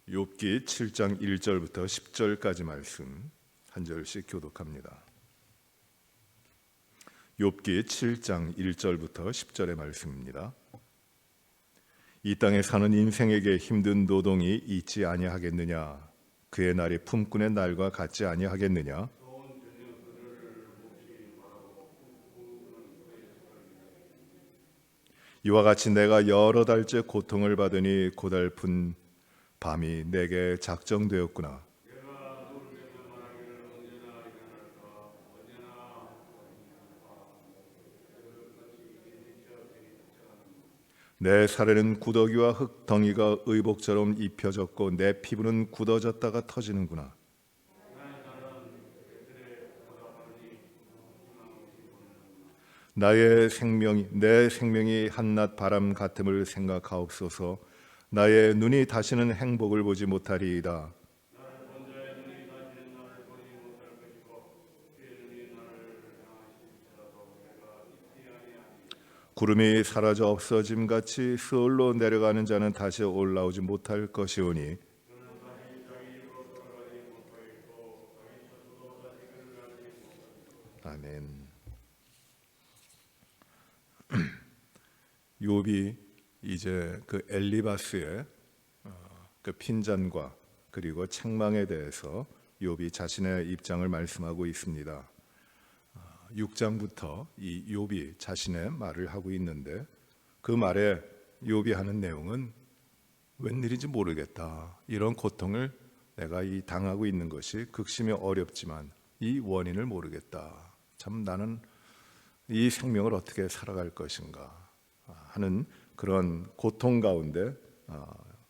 욥기 7장 1절부터 10절까지 말씀 한 절씩 교독합니다. 욥기 7장 1절부터 10절의 말씀입니다. 이 땅에 사는 인생에게 힘든 노동이 있지 아니하겠느냐? 그의 날이 품꾼의 날과 같지 아니하겠느냐? 이와 같이 내가 여러 달째 고통을 받으니 고달픈 밤이 내게 작정되었구나. 내 살에는 구더기와 흙덩이가 의복처럼 입혀졌고 내 피부는 굳어졌다가 터지는구나. 내 생명이 한낮 바람 같음을 생각하옵소서. 나의 눈이 다시는 행복을 보지 못하리이다. 구름이 사라져 없어짐 같이 스올로 내려가는 자는 다시 올라오지 못할 것이오니 아멘. 욥이 이제 그 엘리바스의 그 핀잔과 그리고 책망에 대해서 욥이 자신의 입장을 말씀하고 있습니다. 6장부터 이 욥이 자신의 말을 하고 있는데 그 말에 욥이 하는 내용은 웬일인지 모르겠다. 이런 고통을 내가 당하고 있는 것이 극심히 어렵지만 이 원인을 모르겠다. 참 나는 이 생명을 어떻게 살아갈 것인가 하는 그런 고통 가운데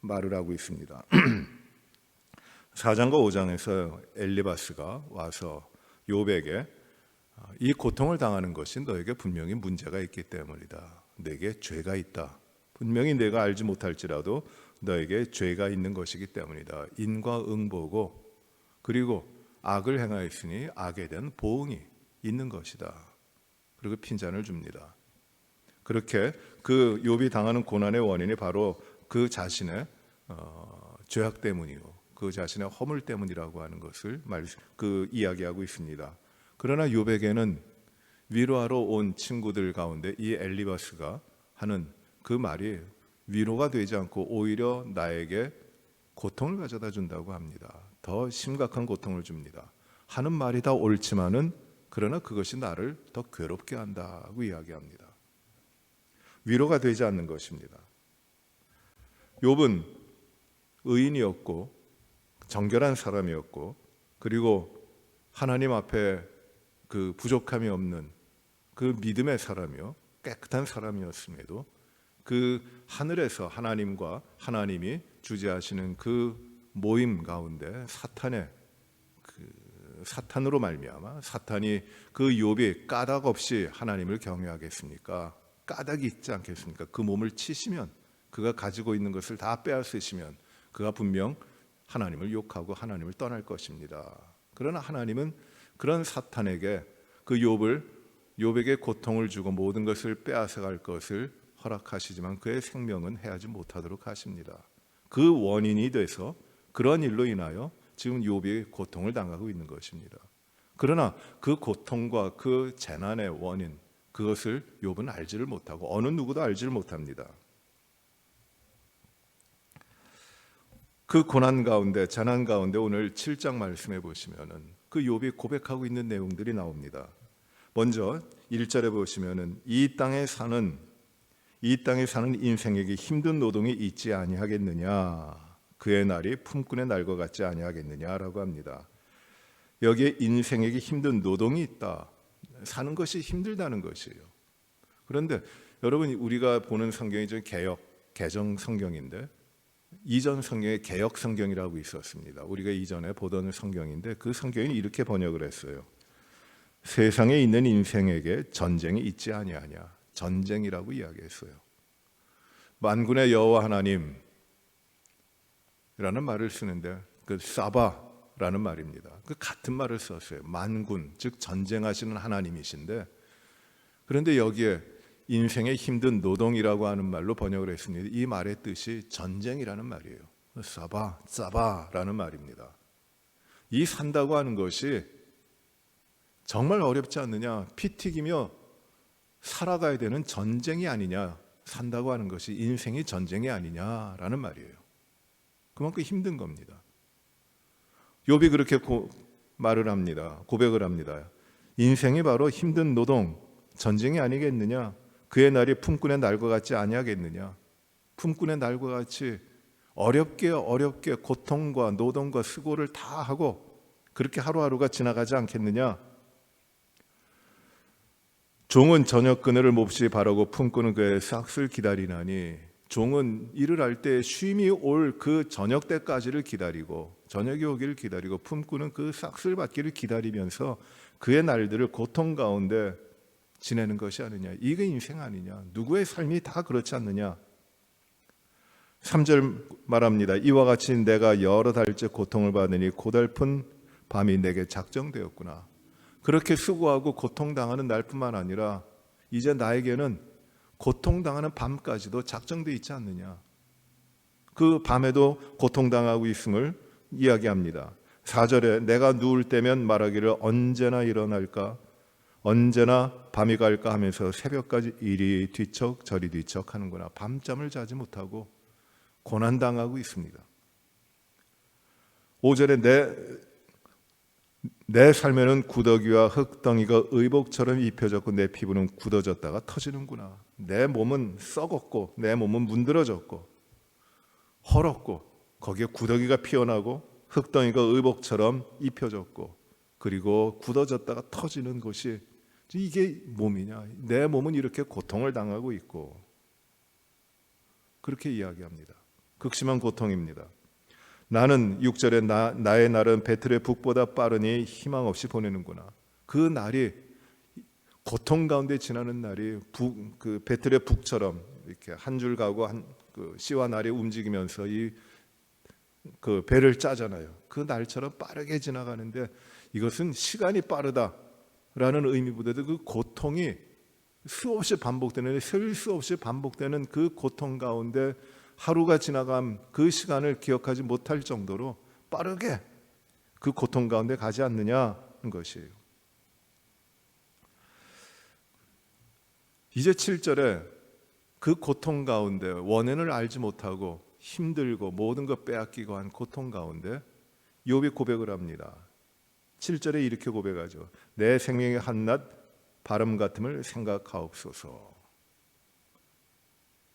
말을 하고 있습니다. 4장과 5장에서 엘리바스가 와서 욥에게 이 고통을 당하는 것이 너에게 분명히 문제가 있기 때문이다. 너에게 죄가 있다. 분명히 내가 알지 못할지라도 너에게 죄가 있는 것이기 때문이다. 인과 응보고 그리고 악을 행하였으니 악에 대한 보응이 있는 것이다. 그리고 핀잔을 줍니다. 그렇게 그 욥이 당하는 고난의 원인이 바로 그 자신의 죄악 때문이요, 그 자신의 허물 때문이라고 하는 것을 이야기하고 있습니다. 그러나 욥에게는 위로하러 온 친구들 가운데 이 엘리바스가 하는 그 말이 위로가 되지 않고 오히려 나에게 고통을 가져다 준다고 합니다. 더 심각한 고통을 줍니다. 하는 말이 다 옳지만은 그러나 그것이 나를 더 괴롭게 한다고 이야기합니다. 위로가 되지 않는 것입니다. 욥은 의인이었고 정결한 사람이었고 그리고 하나님 앞에 그 부족함이 없는 그 믿음의 사람이요 깨끗한 사람이었음에도 그 하늘에서 하나님과 하나님이 주재하시는 그 모임 가운데 사탄으로 말미암아 사탄이 그 욥이 까닭 없이 하나님을 경외하겠습니까? 까닭이 있지 않겠습니까? 그 몸을 치시면 그가 가지고 있는 것을 다 빼앗으시면 그가 분명 하나님을 욕하고 하나님을 떠날 것입니다. 그러나 하나님은 그런 사탄에게 그 욥에게 고통을 주고 모든 것을 빼앗아갈 것을 허락하시지만 그의 생명은 해하지 못하도록 하십니다. 그 원인이 돼서 그런 일로 인하여 지금 욥이 고통을 당하고 있는 것입니다. 그러나 그 고통과 그 재난의 원인 그것을 욥은 알지를 못하고 어느 누구도 알지를 못합니다. 그 고난 가운데 재난 가운데 오늘 7장 말씀해 보시면은 그 욥이 고백하고 있는 내용들이 나옵니다. 먼저 1절에 보시면은 이 땅에 사는 인생에게 힘든 노동이 있지 아니하겠느냐? 그의 날이 품꾼의 날과 같지 아니하겠느냐라고 합니다. 여기에 인생에게 힘든 노동이 있다. 사는 것이 힘들다는 것이에요. 그런데 여러분 우리가 보는 성경이 좀 개정 성경인데 이전 성경에 개역 성경이라고 있었습니다. 우리가 이전에 보던 성경인데 그 성경이 이렇게 번역을 했어요. 세상에 있는 인생에게 전쟁이 있지 아니하냐. 전쟁이라고 이야기했어요. 만군의 여호와 하나님이라는 말을 쓰는데 그 사바라는 말입니다. 그 같은 말을 썼어요. 만군, 즉 전쟁하시는 하나님이신데 그런데 여기에 인생의 힘든 노동이라고 하는 말로 번역을 했습니다. 이 말의 뜻이 전쟁이라는 말이에요. 싸바, 짜바라는 말입니다. 이 산다고 하는 것이 정말 어렵지 않느냐? 피 튀기며 살아가야 되는 전쟁이 아니냐? 산다고 하는 것이 인생이 전쟁이 아니냐라는 말이에요. 그만큼 힘든 겁니다. 욥이 그렇게 말을 합니다. 고백을 합니다. 인생이 바로 힘든 노동, 전쟁이 아니겠느냐? 그의 날이 품꾼의 날과 같지 아니하겠느냐? 품꾼의 날과 같이 어렵게 고통과 노동과 수고를 다 하고 그렇게 하루하루가 지나가지 않겠느냐? 종은 저녁 그늘을 몹시 바라고 품꾼은 그의 삭슬 기다리나니, 종은 일을 할 때 쉼이 올 그 저녁 때까지를 기다리고, 저녁이 오기를 기다리고, 품꾼은 그 삭슬 받기를 기다리면서 그의 날들을 고통 가운데 지내는 것이 아니냐. 이게 인생 아니냐. 누구의 삶이 다 그렇지 않느냐. 3절 말합니다. 이와 같이 내가 여러 달째 고통을 받으니 고달픈 밤이 내게 작정되었구나. 그렇게 수고하고 고통당하는 날뿐만 아니라 이제 나에게는 고통당하는 밤까지도 작정되어 있지 않느냐. 그 밤에도 고통당하고 있음을 이야기합니다. 4절에 내가 누울 때면 말하기를 언제나 일어날까, 언제나 밤이 갈까 하면서 새벽까지 이리 뒤척 저리 뒤척 하는구나. 밤잠을 자지 못하고 고난당하고 있습니다. 5절에 내 삶에는 구더기와 흙덩이가 의복처럼 입혀졌고 내 피부는 굳어졌다가 터지는구나. 내 몸은 썩었고 내 몸은 문드러졌고 헐었고 거기에 구더기가 피어나고 흙덩이가 의복처럼 입혀졌고 그리고 굳어졌다가 터지는 것이 이게 몸이냐. 내 몸은 이렇게 고통을 당하고 있고 그렇게 이야기합니다. 극심한 고통입니다. 나는 6절에 나의 날은 베틀의 북보다 빠르니 희망 없이 보내는구나. 그 날이 고통 가운데 지나는 날이 그 베틀의 북처럼 이렇게 한 줄 가고 그 씨와 날이 움직이면서 그 배를 짜잖아요. 그 날처럼 빠르게 지나가는데 이것은 시간이 빠르다라는 의미보다도 그 고통이 수없이 반복되는, 셀 수 없이 반복되는 그 고통 가운데 하루가 지나감 그 시간을 기억하지 못할 정도로 빠르게 그 고통 가운데 가지 않느냐는 것이에요. 이제 7절에 그 고통 가운데 원인을 알지 못하고 힘들고 모든 것 빼앗기고 한 고통 가운데 욥이 고백을 합니다. 7절에 이렇게 고백하죠. 내 생명의 한낱 바람 같음을 생각하옵소서.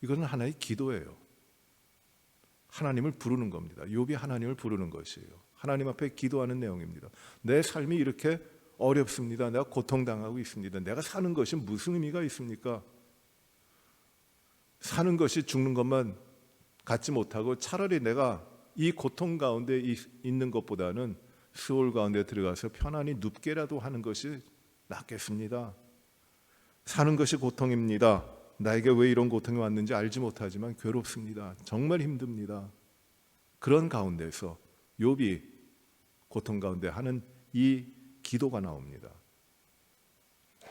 이것은 하나의 기도예요. 하나님을 부르는 겁니다. 욥이 하나님을 부르는 것이에요. 하나님 앞에 기도하는 내용입니다. 내 삶이 이렇게 어렵습니다. 내가 고통당하고 있습니다. 내가 사는 것이 무슨 의미가 있습니까? 사는 것이 죽는 것만 갖지 못하고 차라리 내가 이 고통 가운데 있는 것보다는 수월 가운데 들어가서 편안히 눕게라도 하는 것이 낫겠습니다. 사는 것이 고통입니다. 나에게 왜 이런 고통이 왔는지 알지 못하지만 괴롭습니다. 정말 힘듭니다. 그런 가운데서 욥이 고통 가운데 하는 이 기도가 나옵니다.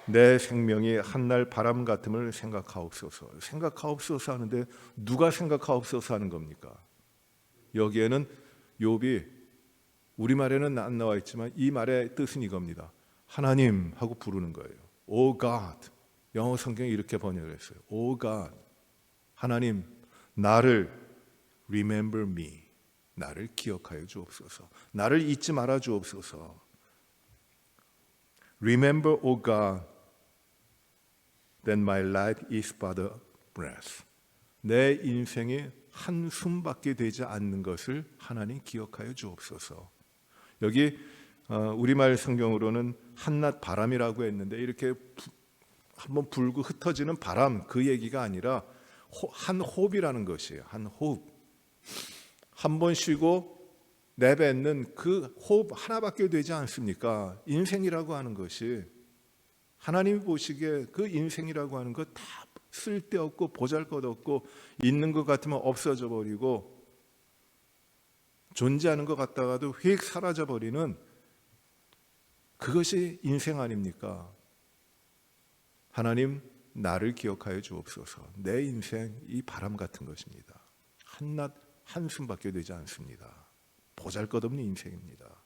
내 생명이 한날 바람 같음을 생각하옵소서. 생각하옵소서 하는데 누가 생각하옵소서 하는 겁니까? 여기에는 욥이 우리말에는 안 나와 있지만 이 말의 뜻은 이겁니다. 하나님 하고 부르는 거예요. Oh God. 영어 성경이 이렇게 번역을 했어요. Oh God, 하나님, 나를 remember me, 나를 기억하여 주옵소서. 나를 잊지 말아 주옵소서. Remember, O God, that my life is but a breath. 내 인생이 한숨밖에 되지 않는 것을 하나님 기억하여 주옵소서. 여기 우리말 성경으로는 한낮 바람이라고 했는데 이렇게 한번 불고 흩어지는 바람 그 얘기가 아니라 한 호흡이라는 것이에요. 한 호흡. 한 번 쉬고 내뱉는 그 호흡 하나밖에 되지 않습니까? 인생이라고 하는 것이 하나님이 보시기에 그 인생이라고 하는 것 다 쓸데없고 보잘것없고 있는 것 같으면 없어져 버리고 존재하는 것 같다가도 휙 사라져 버리는 그것이 인생 아닙니까? 하나님, 나를 기억하여 주옵소서. 내 인생 이 바람 같은 것입니다. 한숨밖에 되지 않습니다. 보잘것없는 인생입니다.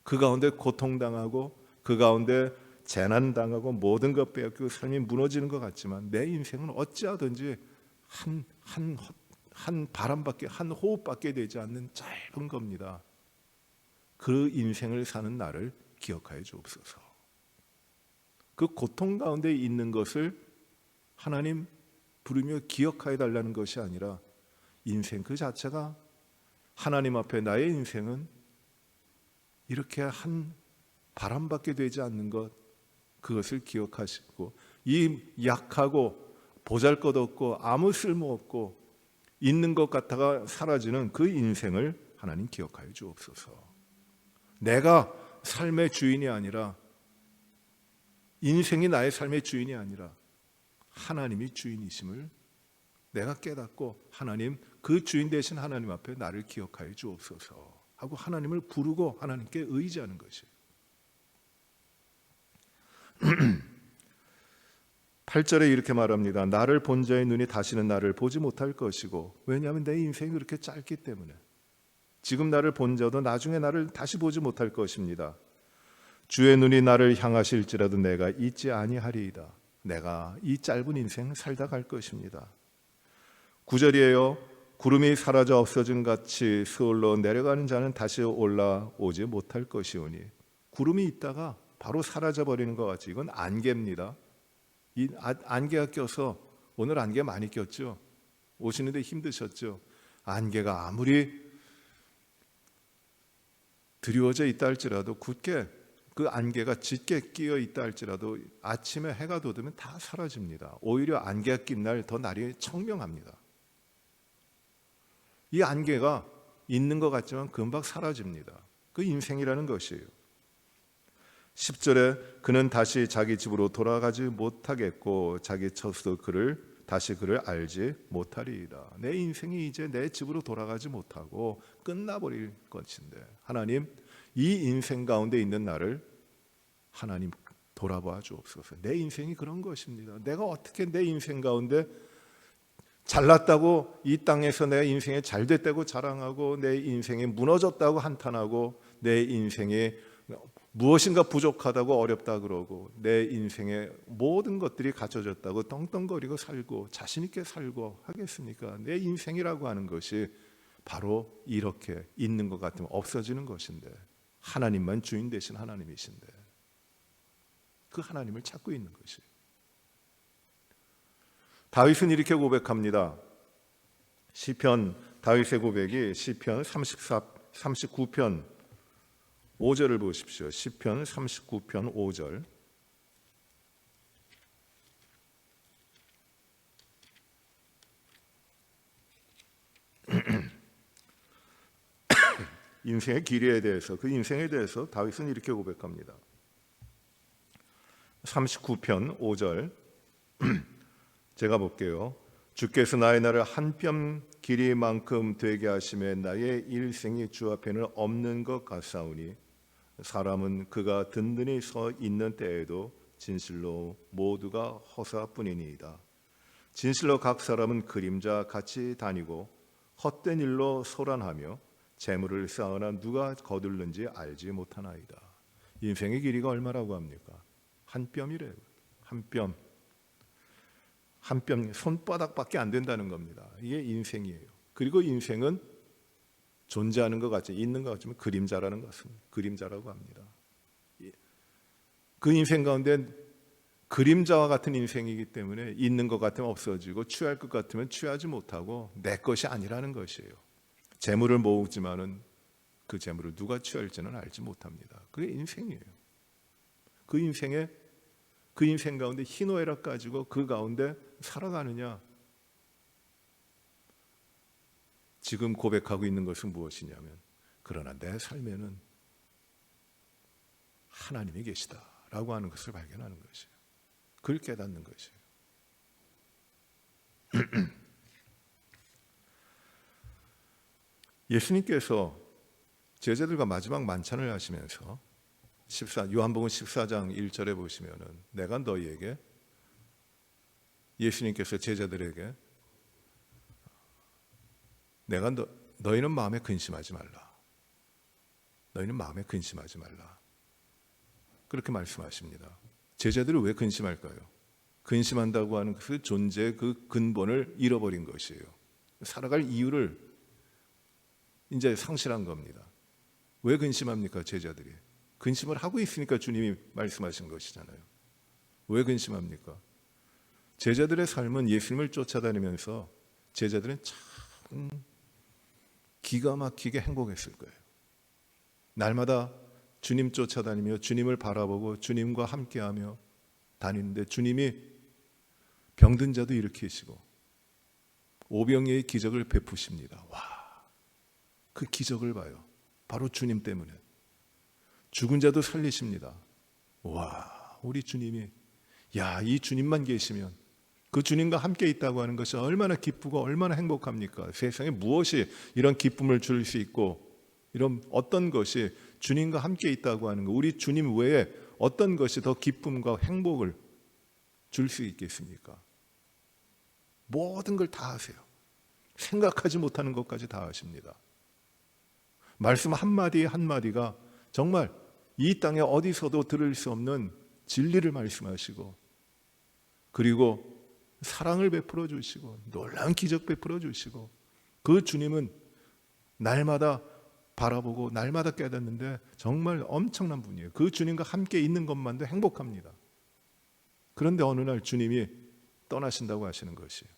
그 가운데 고통당하고 그 가운데 재난당하고 모든 것 빼앗기고 삶이 무너지는 것 같지만 내 인생은 어찌하든지 한 바람밖에, 한 호흡밖에 되지 않는 짧은 겁니다. 그 인생을 사는 나를 기억하여 주옵소서. 그 고통 가운데 있는 것을 하나님 부르며 기억하여 달라는 것이 아니라 인생 그 자체가 하나님 앞에 나의 인생은 이렇게 한 바람밖에 되지 않는 것, 그것을 기억하시고 이 약하고 보잘것없고 아무 쓸모없고 있는 것 같다가 사라지는 그 인생을 하나님 기억하여 주옵소서. 내가 삶의 주인이 아니라, 인생이 나의 삶의 주인이 아니라 하나님이 주인이심을 내가 깨닫고 하나님, 그 주인 되신 하나님 앞에 나를 기억하여 주옵소서 하고 하나님을 부르고 하나님께 의지하는 것이에요. 8절에 이렇게 말합니다. 나를 본 자의 눈이 다시는 나를 보지 못할 것이고, 왜냐하면 내 인생이 그렇게 짧기 때문에 지금 나를 본 자도 나중에 나를 다시 보지 못할 것입니다. 주의 눈이 나를 향하실지라도 내가 잊지 아니하리이다. 내가 이 짧은 인생 살다 갈 것입니다. 9절이에요. 구름이 사라져 없어진 같이 서울로 내려가는 자는 다시 올라오지 못할 것이오니, 구름이 있다가 바로 사라져 버리는 것 같이, 이건 안개입니다. 이 안개가 껴서, 오늘 안개 많이 꼈죠? 오시는데 힘드셨죠? 안개가 아무리 드리워져 있다 할지라도, 굳게 그 안개가 짙게 끼어 있다 할지라도 아침에 해가 돋으면 다 사라집니다. 오히려 안개가 낀 날 더 날이 청명합니다. 이 안개가 있는 것 같지만 금방 사라집니다. 그 인생이라는 것이에요. 10절에 그는 다시 자기 집으로 돌아가지 못하겠고 자기 처소도 다시 그를 알지 못하리이다. 내 인생이 이제 내 집으로 돌아가지 못하고 끝나버릴 것인데, 하나님, 이 인생 가운데 있는 나를 하나님 돌아봐 주옵소서. 내 인생이 그런 것입니다. 내가 어떻게 내 인생 가운데 잘났다고 이 땅에서 내 인생에 잘됐다고 자랑하고, 내 인생에 무너졌다고 한탄하고, 내 인생에 무엇인가 부족하다고 어렵다 그러고, 내 인생에 모든 것들이 갖춰졌다고 떵떵거리고 살고 자신 있게 살고 하겠습니까? 내 인생이라고 하는 것이 바로 이렇게 있는 것 같으면 없어지는 것인데, 하나님만 주인 되신 하나님이신데 그 하나님을 찾고 있는 것이에요. 다윗은 이렇게 고백합니다. 시편, 다윗의 고백이 시편 39편 5절을 보십시오. 시편 39편 5절. 인생의 길이에 대해서, 그 인생에 대해서 다윗은 이렇게 고백합니다. 39편 5절 제가 볼게요. 주께서 나의 날을 한 뼘 길이만큼 되게 하심에 나의 일생이 주 앞에는 없는 것 같사오니, 사람은 그가 든든히 서 있는 때에도 진실로 모두가 허사뿐이니이다. 진실로 각 사람은 그림자 같이 다니고 헛된 일로 소란하며 재물을 쌓으나 누가 거둘는지 알지 못하나이다. 인생의 길이가 얼마라고 합니까? 한 뼘이래요. 한 뼘. 한 뼘, 손바닥밖에 안 된다는 겁니다. 이게 인생이에요. 그리고 인생은 존재하는 것 같지, 있는 것 같지만 그림자라는 것은 그림자라고 합니다. 그 인생 가운데 그림자와 같은 인생이기 때문에 있는 것 같으면 없어지고 취할 것 같으면 취하지 못하고 내 것이 아니라는 것이에요. 재물을 모으지만은 그 재물을 누가 취할지는 알지 못합니다. 그게 인생이에요. 그 인생 가운데 희노애락 가지고 그 가운데 살아가느냐? 지금 고백하고 있는 것은 무엇이냐면, 그러나 내 삶에는 하나님이 계시다라고 하는 것을 발견하는 것이에요. 그걸 깨닫는 것이에요. 예수님께서 제자들과 마지막 만찬을 하시면서 요한복음 14장 1절에 보시면은, 내가 너희에게, 예수님께서 제자들에게 너희는 마음에 근심하지 말라. 너희는 마음에 근심하지 말라. 그렇게 말씀하십니다. 제자들이 왜 근심할까요? 근심한다고 하는 그 존재의 그 근본을 잃어버린 것이에요. 살아갈 이유를 이제 상실한 겁니다. 왜 근심합니까, 제자들이? 근심을 하고 있으니까 주님이 말씀하신 것이잖아요. 왜 근심합니까? 제자들의 삶은 예수님을 쫓아다니면서 제자들은 참 기가 막히게 행복했을 거예요. 날마다 주님 쫓아다니며 주님을 바라보고 주님과 함께하며 다니는데 주님이 병든 자도 일으키시고 오병이의 기적을 베푸십니다. 와, 그 기적을 봐요. 바로 주님 때문에. 죽은 자도 살리십니다. 와, 우리 주님이, 이 주님만 계시면, 그 주님과 함께 있다고 하는 것이 얼마나 기쁘고 얼마나 행복합니까? 세상에 무엇이 이런 기쁨을 줄 수 있고 이런 어떤 것이 주님과 함께 있다고 하는 것, 우리 주님 외에 어떤 것이 더 기쁨과 행복을 줄 수 있겠습니까? 모든 걸 다 하세요. 생각하지 못하는 것까지 다 하십니다. 말씀 한마디 한마디가 정말 이 땅에 어디서도 들을 수 없는 진리를 말씀하시고, 그리고 사랑을 베풀어 주시고 놀라운 기적 베풀어 주시고, 그 주님은 날마다 바라보고 날마다 깨닫는데 정말 엄청난 분이에요. 그 주님과 함께 있는 것만도 행복합니다. 그런데 어느 날 주님이 떠나신다고 하시는 것이에요.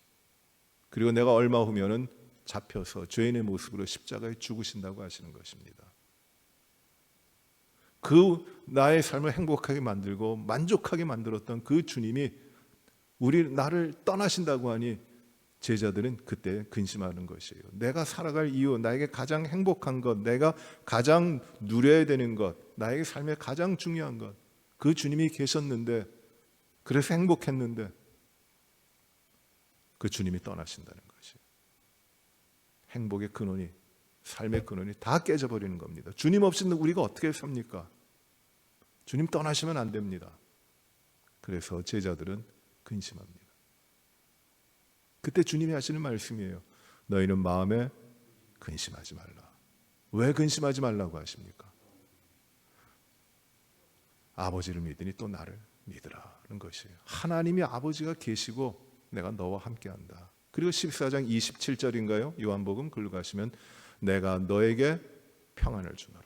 그리고 내가 얼마 후면은 잡혀서 죄인의 모습으로 십자가에 죽으신다고 하시는 것입니다. 그 나의 삶을 행복하게 만들고 만족하게 만들었던 그 주님이 나를 떠나신다고 하니 제자들은 그때 근심하는 것이에요. 내가 살아갈 이유, 나에게 가장 행복한 것, 내가 가장 누려야 되는 것, 나에게 삶에 가장 중요한 것, 그 주님이 계셨는데, 그래서 행복했는데 그 주님이 떠나신다는 것이에요. 행복의 근원이, 삶의 근원이 다 깨져버리는 겁니다. 주님 없이는 우리가 어떻게 삽니까? 주님 떠나시면 안 됩니다. 그래서 제자들은 근심합니다. 그때 주님이 하시는 말씀이에요. 너희는 마음에 근심하지 말라. 왜 근심하지 말라고 하십니까? 아버지를 믿으니 또 나를 믿으라는 것이에요. 하나님이 아버지가 계시고 내가 너와 함께한다. 그리고 14장 27절인가요? 요한복음 글로 가시면 내가 너에게 평안을 주노라.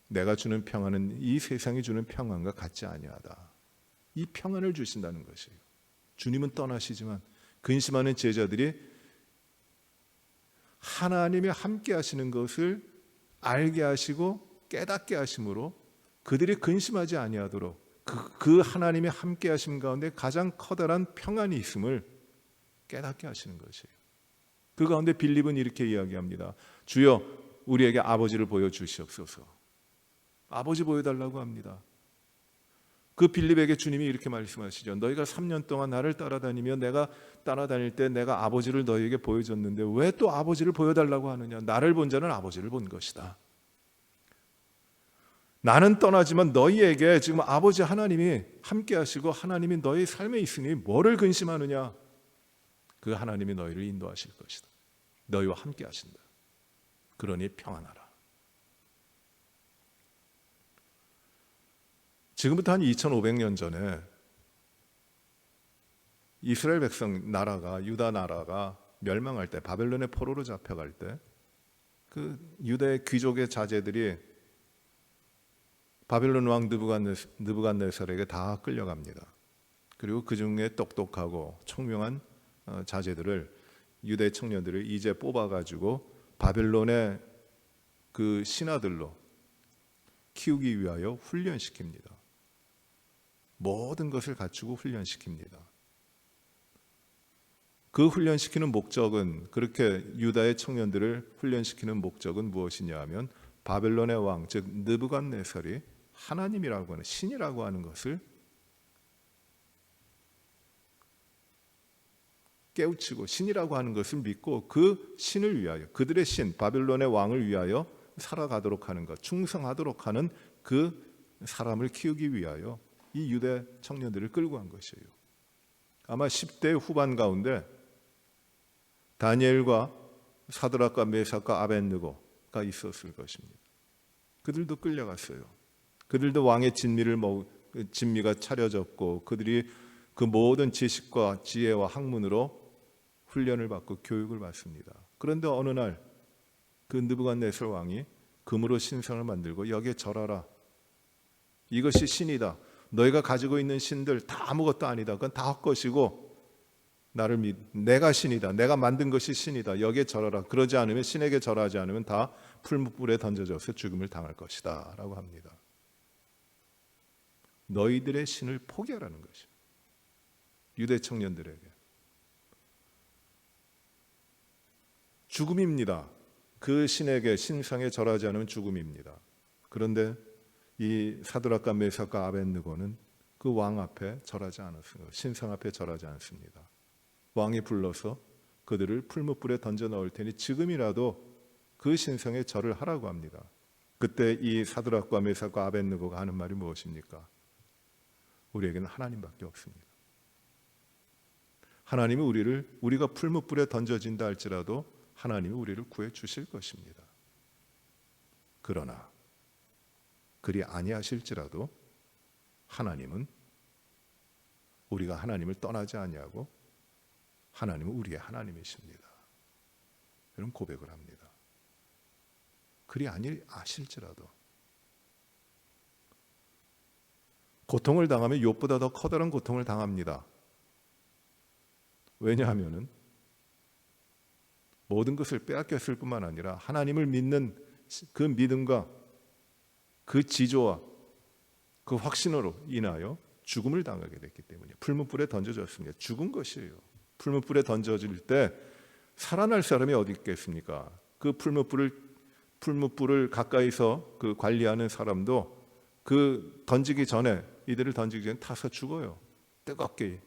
내가 주는 평안은 이 세상이 주는 평안과 같지 아니하다. 이 평안을 주신다는 것이에요. 주님은 떠나시지만 근심하는 제자들이 하나님이 함께 하시는 것을 알게 하시고 깨닫게 하심으로 그들이 근심하지 아니하도록 그 하나님의 함께 하심 가운데 가장 커다란 평안이 있음을 깨닫게 하시는 것이에요. 그 가운데 빌립은 이렇게 이야기합니다. 주여 우리에게 아버지를 보여주시옵소서. 아버지 보여달라고 합니다. 그 빌립에게 주님이 이렇게 말씀하시죠. 너희가 3년 동안 나를 따라다니며 내가 따라다닐 때 내가 아버지를 너희에게 보여줬는데 왜 또 아버지를 보여달라고 하느냐. 나를 본 자는 아버지를 본 것이다. 나는 떠나지만 너희에게 지금 아버지 하나님이 함께 하시고 하나님이 너희 삶에 있으니 뭐를 근심하느냐. 그 하나님이 너희를 인도하실 것이다. 너희와 함께 하신다. 그러니 평안하라. 지금부터 한 2500년 전에 이스라엘 백성 나라가, 유다 나라가 멸망할 때, 바벨론의 포로로 잡혀갈 때 그 유다의 귀족의 자제들이 바벨론 왕 느부갓네살에게 다 끌려갑니다. 그리고 그 중에 똑똑하고 총명한 자제들을, 유대 청년들을 이제 뽑아가지고 바벨론의 그 신하들로 키우기 위하여 훈련시킵니다. 모든 것을 갖추고 훈련시킵니다. 그 훈련시키는 목적은, 그렇게 유다의 청년들을 훈련시키는 목적은 무엇이냐 하면 바벨론의 왕, 즉 느부갓네살이 하나님이라고 하는, 신이라고 하는 것을 깨우치고 신이라고 하는 것을 믿고 그 신을 위하여, 그들의 신, 바벨론의 왕을 위하여 살아가도록 하는 것, 충성하도록 하는 그 사람을 키우기 위하여 이 유대 청년들을 끌고 간 것이에요. 아마 10대 후반 가운데 다니엘과 사드락과 메삭과 아벳느고가 있었을 것입니다. 그들도 끌려갔어요. 그들도 왕의 진미가 차려졌고 그들이 그 모든 지식과 지혜와 학문으로 훈련을 받고 교육을 받습니다. 그런데 어느 날 그 느부갓네살 왕이 금으로 신상을 만들고 여기에 절하라. 이것이 신이다. 너희가 가지고 있는 신들 다 아무것도 아니다. 그건 다 헛것이고 내가 신이다. 내가 만든 것이 신이다. 여기에 절하라. 그러지 않으면 신에게 절하지 않으면 다 풀무불에 던져져서 죽음을 당할 것이다 라고 합니다. 너희들의 신을 포기하라는 것이죠. 유대 청년들에게 죽음입니다. 그 신에게 신상에 절하지 않으면 죽음입니다. 그런데 이 사드락과 메삭과 아벳느고는 그 왕 앞에 절하지 않았습니다. 신상 앞에 절하지 않습니다. 왕이 불러서 그들을 풀무불에 던져 넣을 테니 지금이라도 그 신상에 절을 하라고 합니다. 그때 이 사드락과 메삭과 아벳느고가 하는 말이 무엇입니까? 우리에게는 하나님밖에 없습니다. 하나님이 우리가 풀무불에 던져진다 할지라도 하나님이 우리를 구해 주실 것입니다. 그러나 그리 아니하실지라도 하나님은 우리가 하나님을 떠나지 아니하고 하나님은 우리의 하나님이십니다. 이런 고백을 합니다. 그리 아니하실지라도 고통을 당하면 욥보다 더 커다란 고통을 당합니다. 왜냐하면 모든 것을 빼앗겼을 뿐만 아니라 하나님을 믿는 그 믿음과 그 지조와 그 확신으로 인하여 죽음을 당하게 됐기 때문에 풀무불에 던져졌습니다. 죽은 것이에요. 풀무불에 던져질 때 살아날 사람이 어디 있겠습니까? 그 풀무불을 가까이서 그 관리하는 사람도 그 이들을 던지기 전에 타서 죽어요. 뜨겁게.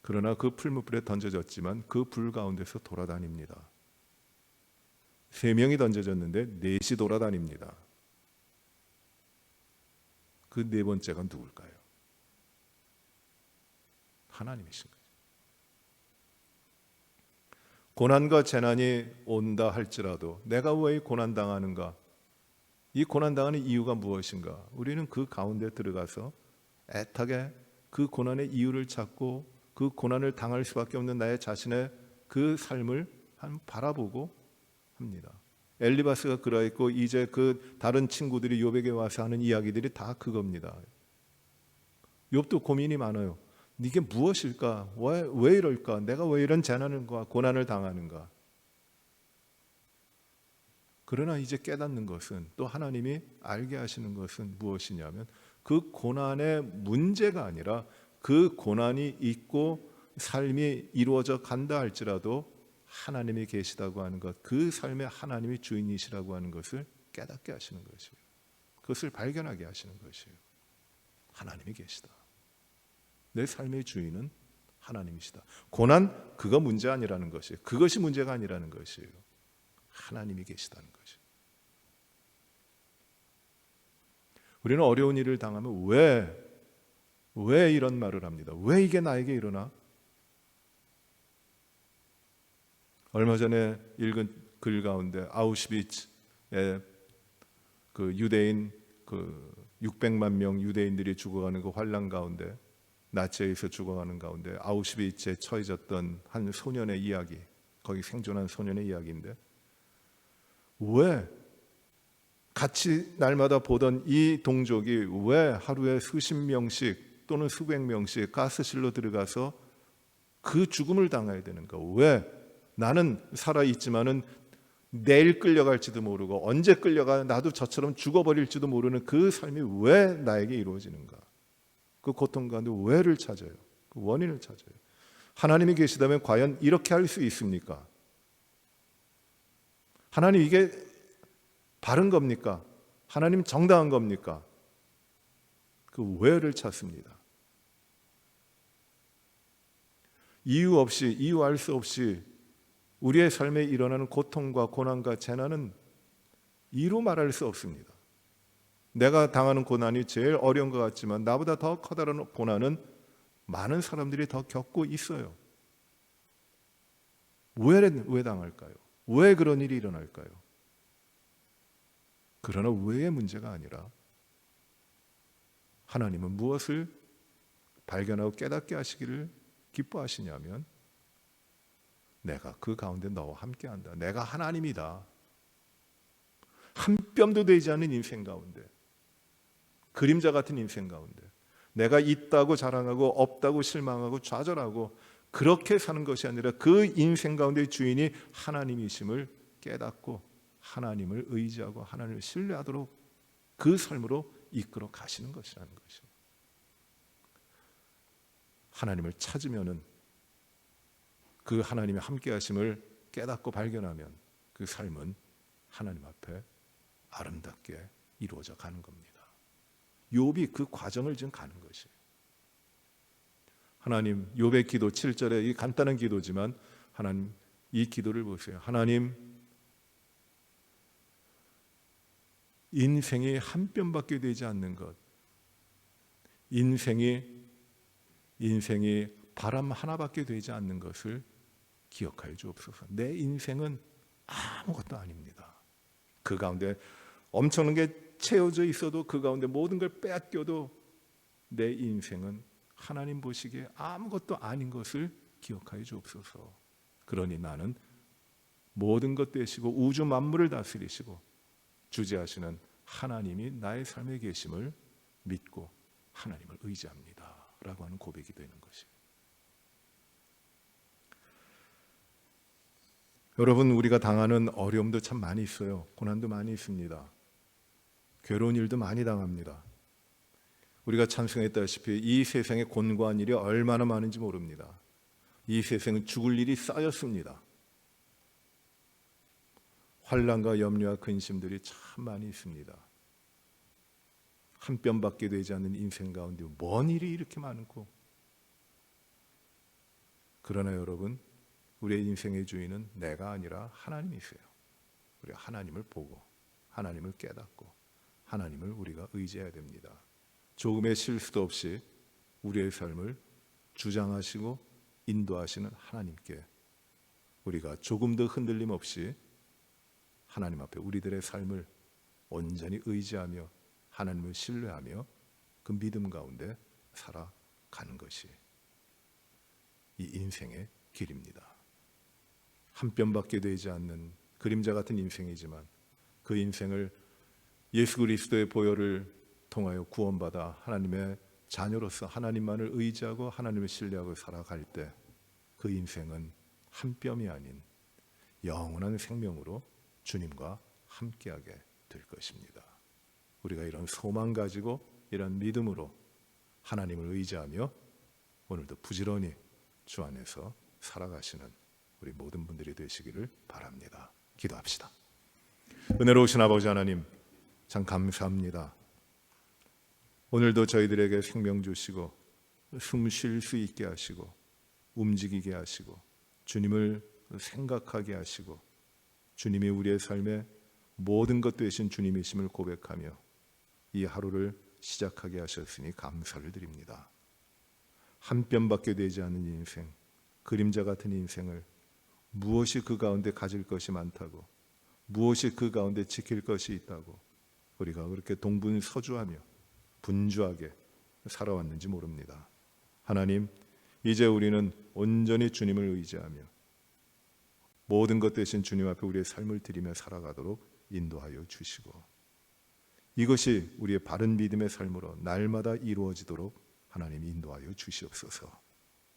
그러나 그 풀무불에 던져졌지만 그 불 가운데서 돌아다닙니다. 3명이 던져졌는데 4이 돌아다닙니다. 그 4번째가 누굴까요? 하나님이신 거죠. 고난과 재난이 온다 할지라도 내가 왜 고난당하는가? 이 고난당하는 이유가 무엇인가? 우리는 그 가운데 들어가서 애타게 그 고난의 이유를 찾고 그 고난을 당할 수밖에 없는 나의 자신의 그 삶을 바라보고 합니다. 엘리바스가 그러했고 이제 그 다른 친구들이 욥에게 와서 하는 이야기들이 다 그겁니다. 욥도 고민이 많아요. 이게 무엇일까? 왜 이럴까? 내가 왜 이런 재난과 고난을 당하는가? 그러나 이제 깨닫는 것은 또 하나님이 알게 하시는 것은 무엇이냐면 그 고난의 문제가 아니라 그 고난이 있고 삶이 이루어져 간다 할지라도 하나님이 계시다고 하는 것, 그 삶에 하나님이 주인이시라고 하는 것을 깨닫게 하시는 것이에요. 그것을 발견하게 하시는 것이에요. 하나님이 계시다. 내 삶의 주인은 하나님이시다. 고난 그거 문제 아니라는 것이에요. 그것이 문제가 아니라는 것이에요. 하나님이 계시다는 것이에요. 우리는 어려운 일을 당하면 왜 이런 말을 합니다. 왜 이게 나에게 일어나? 얼마 전에 읽은 글 가운데 아우슈비츠의 그 유대인 600만 명 유대인들이 죽어가는 그 환란 가운데 나치에서 죽어가는 가운데 아우슈비츠에 처해졌던 한 소년의 이야기, 거기 생존한 소년의 이야기인데 왜 같이 날마다 보던 이 동족이 왜 하루에 수십 명씩 또는 수백 명씩 가스실로 들어가서 그 죽음을 당해야 되는가? 왜 나는 살아있지만은 내일 끌려갈지도 모르고 언제 끌려가 나도 저처럼 죽어버릴지도 모르는 그 삶이 왜 나에게 이루어지는가? 그 고통 가운데 왜를 찾아요. 그 원인을 찾아요. 하나님이 계시다면 과연 이렇게 할 수 있습니까? 하나님 이게 바른 겁니까? 하나님 정당한 겁니까? 그 왜를 찾습니다. 이유 알 수 없이 우리의 삶에 일어나는 고통과 고난과 재난은 이루 말할 수 없습니다. 내가 당하는 고난이 제일 어려운 것 같지만 나보다 더 커다란 고난은 많은 사람들이 더 겪고 있어요. 왜 당할까요? 왜 그런 일이 일어날까요? 그러나 왜의 문제가 아니라 하나님은 무엇을 발견하고 깨닫게 하시기를 기뻐하시냐면 내가 그 가운데 너와 함께한다. 내가 하나님이다. 한 뼘도 되지 않는 인생 가운데, 그림자 같은 인생 가운데 내가 있다고 자랑하고 없다고 실망하고 좌절하고 그렇게 사는 것이 아니라 그 인생 가운데 주인이 하나님이심을 깨닫고 하나님을 의지하고 하나님을 신뢰하도록 그 삶으로 이끌어 가시는 것이라는 것이죠. 하나님을 찾으면은 그 하나님의 함께 하심을 깨닫고 발견하면 그 삶은 하나님 앞에 아름답게 이루어져 가는 겁니다. 욥이 그 과정을 지금 가는 것이에요. 하나님, 욥의 기도 7절에 이 간단한 기도지만 하나님 이 기도를 보세요. 하나님, 인생이 한 뼘밖에 되지 않는 것, 인생이 바람 하나밖에 되지 않는 것을 기억하여 주옵소서. 내 인생은 아무것도 아닙니다. 그 가운데 엄청난 게 채워져 있어도 그 가운데 모든 걸 빼앗겨도 내 인생은 하나님 보시기에 아무것도 아닌 것을 기억하여 주옵소서. 그러니 나는 모든 것 되시고 우주 만물을 다스리시고 주재하시는 하나님이 나의 삶에 계심을 믿고 하나님을 의지합니다 라고 하는 고백이 되는 것이에요. 여러분, 우리가 당하는 어려움도 참 많이 있어요. 고난도 많이 있습니다. 괴로운 일도 많이 당합니다. 우리가 찬송했다시피 이 세상에 곤고한 일이 얼마나 많은지 모릅니다. 이 세상은 죽을 일이 쌓였습니다. 환난과 염려와 근심들이 참 많이 있습니다. 한 뼘밖에 되지 않는 인생 가운데 뭔 일이 이렇게 많고, 그러나 여러분, 우리의 인생의 주인은 내가 아니라 하나님이세요. 우리가 하나님을 보고 하나님을 깨닫고 하나님을 우리가 의지해야 됩니다. 조금의 실수도 없이 우리의 삶을 주장하시고 인도하시는 하나님께 우리가 조금도 흔들림 없이 하나님 앞에 우리들의 삶을 온전히 의지하며 하나님을 신뢰하며 그 믿음 가운데 살아가는 것이 이 인생의 길입니다. 한 뼘밖에 되지 않는 그림자 같은 인생이지만 그 인생을 예수 그리스도의 보혈을 통하여 구원받아 하나님의 자녀로서 하나님만을 의지하고 하나님을 신뢰하고 살아갈 때 그 인생은 한 뼘이 아닌 영원한 생명으로 주님과 함께하게 될 것입니다. 우리가 이런 소망 가지고 이런 믿음으로 하나님을 의지하며 오늘도 부지런히 주 안에서 살아가시는 우리 모든 분들이 되시기를 바랍니다. 기도합시다. 은혜로우신 아버지 하나님, 참 감사합니다. 오늘도 저희들에게 생명 주시고 숨 쉴 수 있게 하시고 움직이게 하시고 주님을 생각하게 하시고 주님이 우리의 삶의 모든 것 되신 주님이심을 고백하며 이 하루를 시작하게 하셨으니 감사를 드립니다. 한 뼘밖에 되지 않는 인생, 그림자 같은 인생을 무엇이 그 가운데 가질 것이 많다고, 무엇이 그 가운데 지킬 것이 있다고 우리가 그렇게 동분서주하며 분주하게 살아왔는지 모릅니다. 하나님, 이제 우리는 온전히 주님을 의지하며 모든 것 대신 주님 앞에 우리의 삶을 드리며 살아가도록 인도하여 주시고 이것이 우리의 바른 믿음의 삶으로 날마다 이루어지도록 하나님 인도하여 주시옵소서.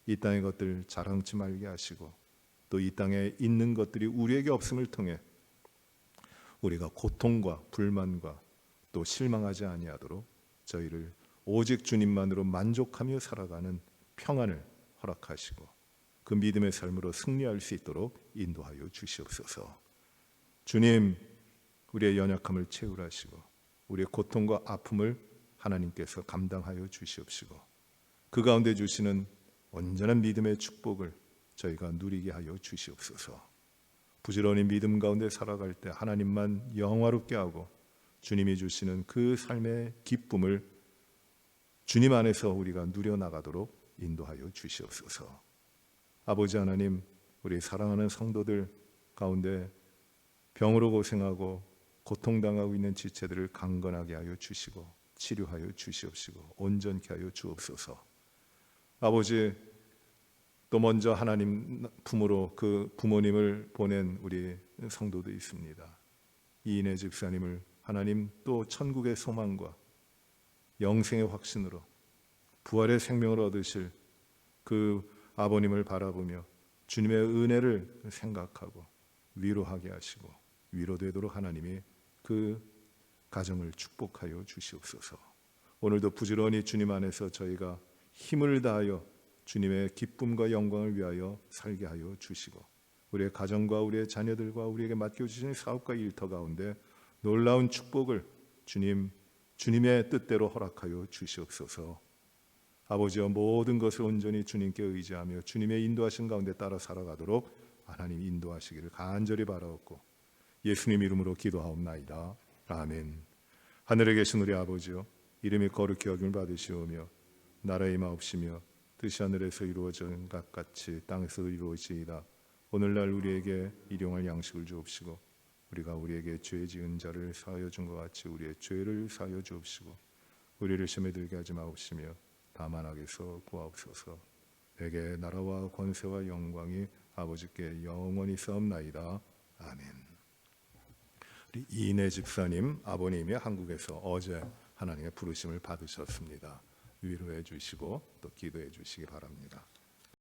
이 땅의 것들 자랑치 말게 하시고 또 이 땅에 있는 것들이 우리에게 없음을 통해 우리가 고통과 불만과 또 실망하지 아니하도록 저희를 오직 주님만으로 만족하며 살아가는 평안을 허락하시고 그 믿음의 삶으로 승리할 수 있도록 인도하여 주시옵소서. 주님, 우리의 연약함을 채울하시고 우리의 고통과 아픔을 하나님께서 감당하여 주시옵시고 그 가운데 주시는 온전한 믿음의 축복을 저희가 누리게 하여 주시옵소서. 부지런히 믿음 가운데 살아갈 때 하나님만 영화롭게 하고 주님이 주시는 그 삶의 기쁨을 주님 안에서 우리가 누려나가도록 인도하여 주시옵소서. 아버지 하나님, 우리 사랑하는 성도들 가운데 병으로 고생하고 고통당하고 있는 지체들을 강건하게 하여 주시고 치료하여 주시옵시고 온전케 하여 주옵소서. 아버지, 또 먼저 하나님 품으로 그 부모님을 보낸 우리 성도도 있습니다. 이인혜 집사님을 하나님 또 천국의 소망과 영생의 확신으로 부활의 생명을 얻으실 그 아버님을 바라보며 주님의 은혜를 생각하고 위로하게 하시고 위로되도록 하나님이 그 가정을 축복하여 주시옵소서. 오늘도 부지런히 주님 안에서 저희가 힘을 다하여 주님의 기쁨과 영광을 위하여 살게 하여 주시고 우리의 가정과 우리의 자녀들과 우리에게 맡겨주신 사업과 일터 가운데 놀라운 축복을 주님의 뜻대로 허락하여 주시옵소서. 아버지여, 모든 것을 온전히 주님께 의지하며 주님의 인도하신 가운데 따라 살아가도록 하나님 인도하시기를 간절히 바라옵고 예수님 이름으로 기도하옵나이다. 아멘. 하늘에 계신 우리 아버지여, 이름이 거룩히 여김을 받으시오며 나라의 임하옵시며 뜻이 하늘에서 이루어진 것 같이 땅에서도 이루어지이다. 오늘날 우리에게 일용할 양식을 주옵시고 우리가 우리에게 죄 지은 자를 사하여 준 것 같이 우리의 죄를 사하여 주옵시고 우리를 시험에 들게 하지 마옵시며 다만 악에서 구하옵소서. 내게 나라와 권세와 영광이 아버지께 영원히 싸움나이다. 아멘. 우리 이인혜 집사님 아버님이 한국에서 어제 하나님의 부르심을 받으셨습니다. 위로해 주시고 또 기도해 주시기 바랍니다.